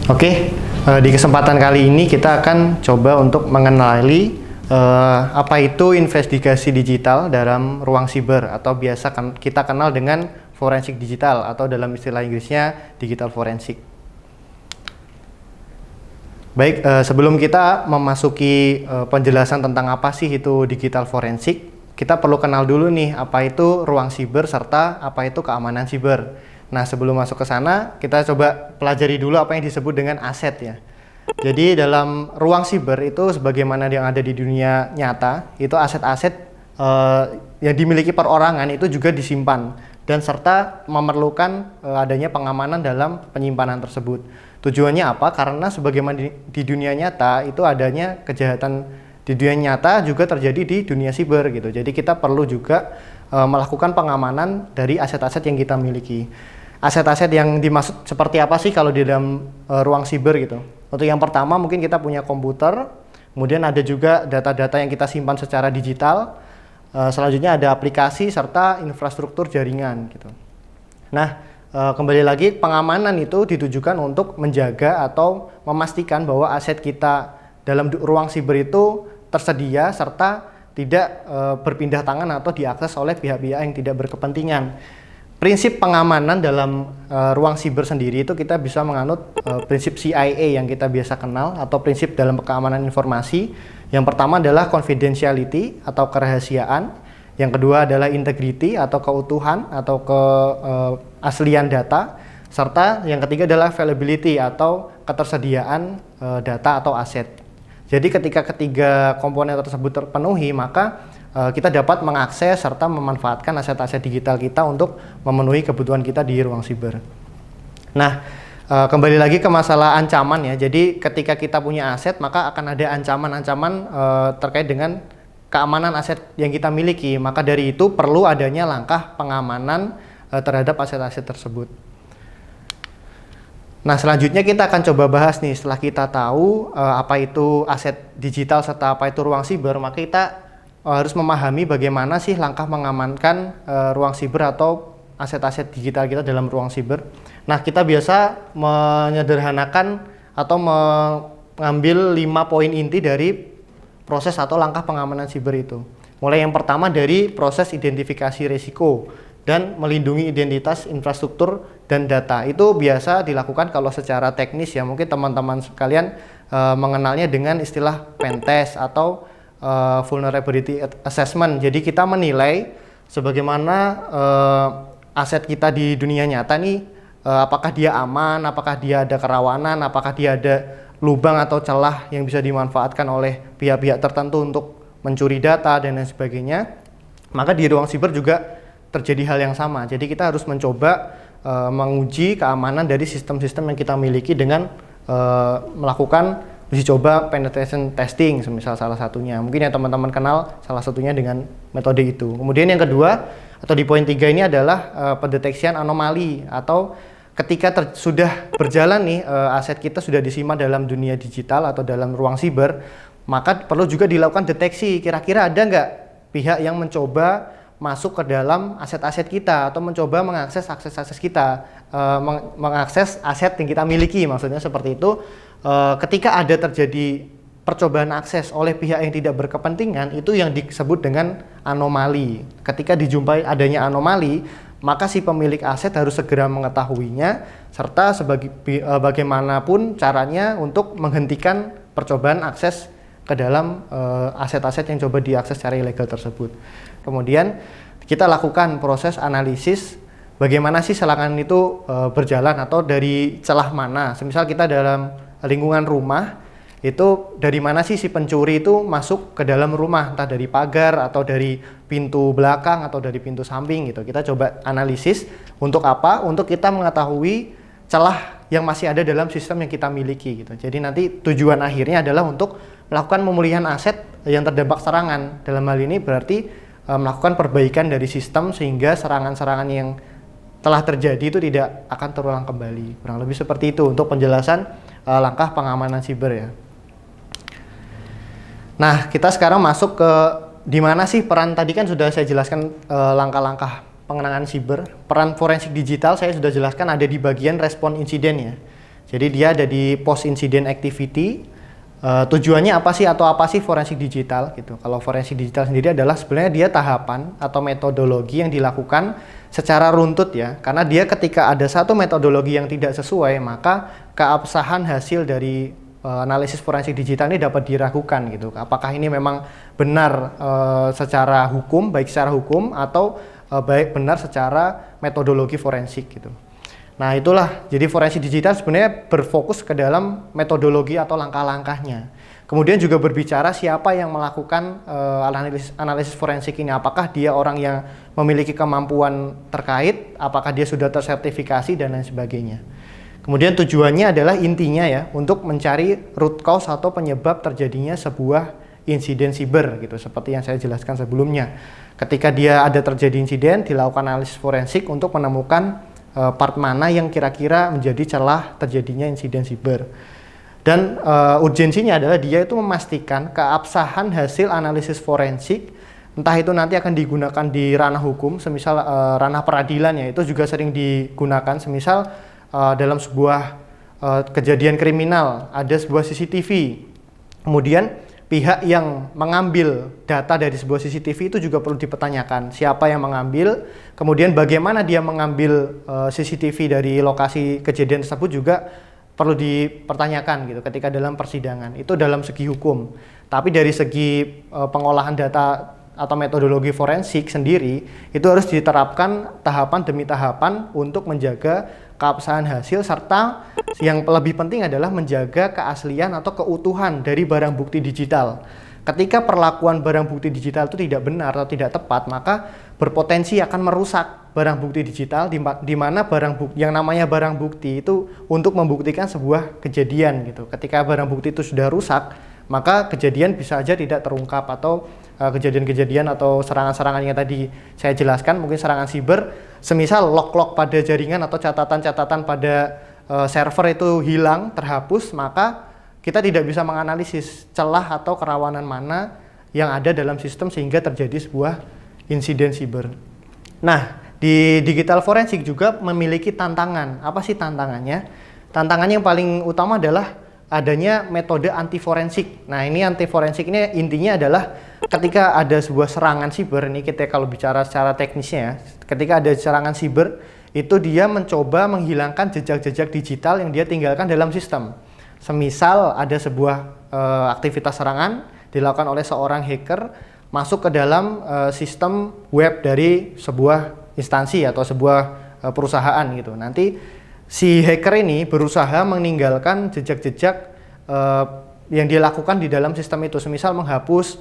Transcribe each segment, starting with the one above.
Oke, di kesempatan kali ini kita akan coba untuk mengenali apa itu investigasi digital dalam ruang siber atau biasa kita kenal dengan forensik digital atau dalam istilah Inggrisnya digital forensik. Baik, sebelum kita memasuki penjelasan tentang apa sih itu digital forensik, kita perlu kenal dulu nih apa itu ruang siber serta apa itu keamanan siber. Nah, sebelum masuk ke sana, kita coba pelajari dulu apa yang disebut dengan aset ya. Jadi dalam ruang siber itu sebagaimana yang ada di dunia nyata, itu aset-aset yang dimiliki perorangan itu juga disimpan dan serta memerlukan adanya pengamanan dalam penyimpanan tersebut. Tujuannya apa? Karena sebagaimana di dunia nyata itu adanya kejahatan di dunia nyata juga terjadi di dunia siber gitu. Jadi kita perlu juga melakukan pengamanan dari aset-aset yang kita miliki. Aset-aset yang dimaksud seperti apa sih kalau di dalam ruang siber gitu? Untuk yang pertama mungkin kita punya komputer, kemudian ada juga data-data yang kita simpan secara digital, selanjutnya ada aplikasi serta infrastruktur jaringan gitu. Nah, kembali lagi pengamanan itu ditujukan untuk menjaga atau memastikan bahwa aset kita dalam ruang siber itu tersedia serta tidak berpindah tangan atau diakses oleh pihak-pihak yang tidak berkepentingan. Prinsip pengamanan dalam ruang siber sendiri itu kita bisa menganut prinsip CIA yang kita biasa kenal atau prinsip dalam keamanan informasi. Yang pertama adalah confidentiality atau kerahasiaan. Yang kedua adalah integrity atau keutuhan atau keaslian data. Serta yang ketiga adalah availability atau ketersediaan data atau aset. Jadi ketika ketiga komponen tersebut terpenuhi, maka kita dapat mengakses serta memanfaatkan aset-aset digital kita untuk memenuhi kebutuhan kita di ruang siber. Nah, kembali lagi ke masalah ancaman ya. Jadi ketika kita punya aset, maka akan ada ancaman-ancaman terkait dengan keamanan aset yang kita miliki. Maka dari itu perlu adanya langkah pengamanan terhadap aset-aset tersebut. Nah, selanjutnya kita akan coba bahas nih, setelah kita tahu apa itu aset digital serta apa itu ruang siber, maka kita harus memahami bagaimana sih langkah mengamankan ruang siber atau aset-aset digital kita dalam ruang siber. Nah, kita biasa menyederhanakan atau mengambil 5 poin inti dari proses atau langkah pengamanan siber itu. Mulai yang pertama dari proses identifikasi risiko dan melindungi identitas infrastruktur dan data. Itu biasa dilakukan kalau secara teknis ya, mungkin teman-teman sekalian mengenalnya dengan istilah pentest atau vulnerability assessment. Jadi kita menilai sebagaimana aset kita di dunia nyata nih, apakah dia aman, apakah dia ada kerawanan, apakah dia ada lubang atau celah yang bisa dimanfaatkan oleh pihak-pihak tertentu untuk mencuri data dan lain sebagainya. Maka di ruang siber juga terjadi hal yang sama. Jadi kita harus mencoba menguji keamanan dari sistem-sistem yang kita miliki dengan melakukan uji coba penetration testing, semisal salah satunya. Mungkin yang teman-teman kenal salah satunya dengan metode itu. Kemudian yang kedua atau di poin 3 ini adalah pendeteksian anomali atau ketika sudah berjalan nih aset kita sudah disimpan dalam dunia digital atau dalam ruang siber, maka perlu juga dilakukan deteksi kira-kira ada nggak pihak yang mencoba masuk ke dalam aset-aset kita atau mencoba mengakses akses-akses kita, mengakses aset yang kita miliki, maksudnya seperti itu. Ketika ada terjadi percobaan akses oleh pihak yang tidak berkepentingan, itu yang disebut dengan anomali. Ketika dijumpai adanya anomali, maka si pemilik aset harus segera mengetahuinya serta bagaimanapun caranya untuk menghentikan percobaan akses ke dalam aset-aset yang coba diakses secara ilegal tersebut. Kemudian kita lakukan proses analisis bagaimana sih serangan itu berjalan atau dari celah mana. Semisal kita dalam lingkungan rumah, itu dari mana sih si pencuri itu masuk ke dalam rumah, entah dari pagar atau dari pintu belakang atau dari pintu samping gitu. Kita coba analisis untuk apa? Untuk kita mengetahui celah yang masih ada dalam sistem yang kita miliki gitu. Jadi nanti tujuan akhirnya adalah untuk melakukan pemulihan aset yang terdampak serangan. Dalam hal ini berarti melakukan perbaikan dari sistem sehingga serangan-serangan yang telah terjadi itu tidak akan terulang kembali. Kurang lebih seperti itu untuk penjelasan langkah pengamanan siber ya. Nah, kita sekarang masuk ke di mana sih peran, tadi kan sudah saya jelaskan langkah-langkah pengenangan siber. Peran forensik digital saya sudah jelaskan ada di bagian respon insiden ya. Jadi dia ada di post incident activity. Tujuannya apa sih atau apa sih forensik digital gitu. Kalau forensik digital sendiri adalah sebenarnya dia tahapan atau metodologi yang dilakukan secara runtut ya. Karena dia ketika ada satu metodologi yang tidak sesuai, maka keabsahan hasil dari analisis forensik digital ini dapat diragukan gitu. Apakah ini memang benar secara hukum, baik secara hukum atau baik benar secara metodologi forensik gitu. Nah itulah, jadi forensik digital sebenarnya berfokus ke dalam metodologi atau langkah-langkahnya. Kemudian juga berbicara siapa yang melakukan analisis forensik ini. Apakah dia orang yang memiliki kemampuan terkait, apakah dia sudah tersertifikasi dan lain sebagainya. Kemudian tujuannya adalah intinya ya untuk mencari root cause atau penyebab terjadinya sebuah insiden siber gitu, seperti yang saya jelaskan sebelumnya. Ketika dia ada terjadi insiden, dilakukan analisis forensik untuk menemukan part mana yang kira-kira menjadi celah terjadinya insiden siber. Dan urgensinya adalah dia itu memastikan keabsahan hasil analisis forensik, entah itu nanti akan digunakan di ranah hukum, semisal ranah peradilan ya, itu juga sering digunakan, semisal dalam sebuah kejadian kriminal, ada sebuah CCTV, kemudian pihak yang mengambil data dari sebuah CCTV itu juga perlu dipertanyakan siapa yang mengambil, kemudian bagaimana dia mengambil CCTV dari lokasi kejadian tersebut juga perlu dipertanyakan gitu ketika dalam persidangan. Itu dalam segi hukum. Tapi dari segi pengolahan data atau metodologi forensik sendiri itu harus diterapkan tahapan demi tahapan untuk menjaga keabsahan hasil, serta yang lebih penting adalah menjaga keaslian atau keutuhan dari barang bukti digital. Ketika perlakuan barang bukti digital itu tidak benar atau tidak tepat, maka berpotensi akan merusak barang bukti digital, di mana yang namanya barang bukti itu untuk membuktikan sebuah kejadian gitu. Ketika barang bukti itu sudah rusak, maka kejadian bisa saja tidak terungkap, atau kejadian-kejadian atau serangan-serangan yang tadi saya jelaskan, mungkin serangan siber, semisal log-log pada jaringan atau catatan-catatan pada server itu hilang, terhapus, maka kita tidak bisa menganalisis celah atau kerawanan mana yang ada dalam sistem sehingga terjadi sebuah insiden siber. Nah, di digital forensik juga memiliki tantangan. Apa sih tantangannya? Tantangannya yang paling utama adalah adanya metode anti forensik. Nah, ini anti forensik ini intinya adalah ketika ada sebuah serangan siber, ini kita kalau bicara secara teknisnya ya, ketika ada serangan siber, itu dia mencoba menghilangkan jejak-jejak digital yang dia tinggalkan dalam sistem. Semisal ada sebuah aktivitas serangan dilakukan oleh seorang hacker masuk ke dalam sistem web dari sebuah instansi atau sebuah perusahaan gitu. Nanti si hacker ini berusaha meninggalkan jejak-jejak yang dia lakukan di dalam sistem itu. Semisal menghapus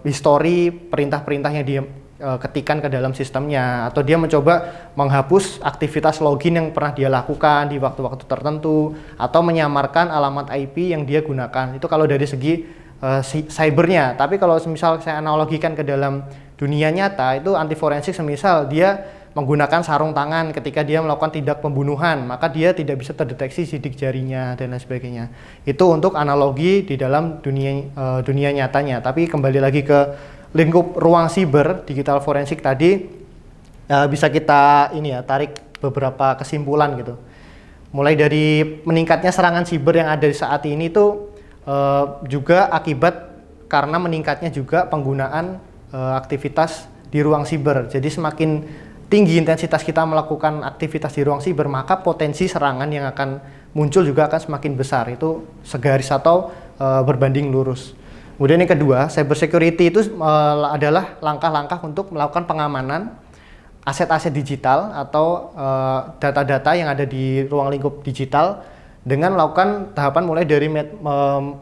histori perintah-perintah yang dia ketikan ke dalam sistemnya, atau dia mencoba menghapus aktivitas login yang pernah dia lakukan di waktu-waktu tertentu, atau menyamarkan alamat IP yang dia gunakan. Itu kalau dari segi cybernya. Tapi kalau semisal saya analogikan ke dalam dunia nyata, itu anti forensik semisal dia menggunakan sarung tangan ketika dia melakukan tindak pembunuhan, maka dia tidak bisa terdeteksi sidik jarinya dan lain sebagainya. Itu untuk analogi di dalam dunia nyatanya. Tapi kembali lagi ke lingkup ruang siber, digital forensik tadi, bisa kita tarik beberapa kesimpulan gitu. Mulai dari meningkatnya serangan siber yang ada saat ini itu juga akibat karena meningkatnya juga penggunaan aktivitas di ruang siber. Jadi semakin tinggi intensitas kita melakukan aktivitas di ruang siber, maka potensi serangan yang akan muncul juga akan semakin besar. Itu segaris atau berbanding lurus. Kemudian yang kedua, cyber security itu adalah langkah-langkah untuk melakukan pengamanan aset-aset digital atau data-data yang ada di ruang lingkup digital dengan melakukan tahapan mulai dari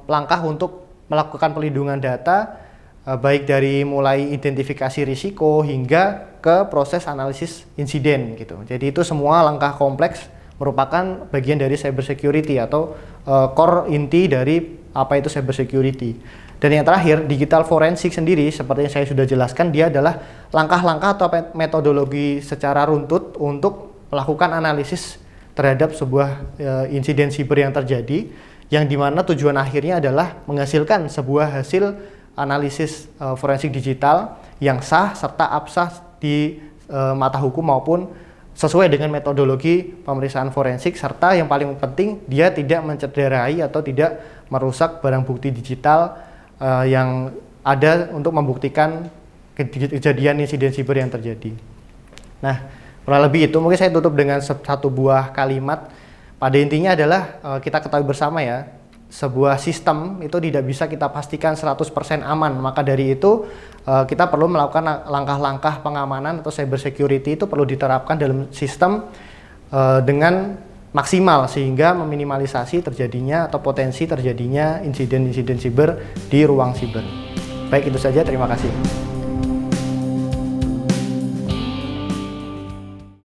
langkah untuk melakukan pelindungan data, baik dari mulai identifikasi risiko hingga ke proses analisis insiden gitu. Jadi itu semua langkah kompleks merupakan bagian dari cyber security atau core inti dari apa itu cyber security. Dan yang terakhir, digital forensik sendiri seperti yang saya sudah jelaskan, dia adalah langkah-langkah atau metodologi secara runtut untuk melakukan analisis terhadap sebuah insiden siber yang terjadi, yang dimana tujuan akhirnya adalah menghasilkan sebuah hasil analisis forensik digital yang sah serta absah di mata hukum maupun sesuai dengan metodologi pemeriksaan forensik, serta yang paling penting dia tidak mencederai atau tidak merusak barang bukti digital yang ada untuk membuktikan kejadian insiden siber yang terjadi. Nah, kurang lebih itu. Mungkin saya tutup dengan satu buah kalimat. Pada intinya adalah kita ketahui bersama ya, sebuah sistem itu tidak bisa kita pastikan 100% aman. Maka dari itu kita perlu melakukan langkah-langkah pengamanan atau cyber security itu perlu diterapkan dalam sistem dengan maksimal sehingga meminimalisasi terjadinya atau potensi terjadinya insiden-insiden siber di ruang siber. Baik, itu saja. Terima kasih.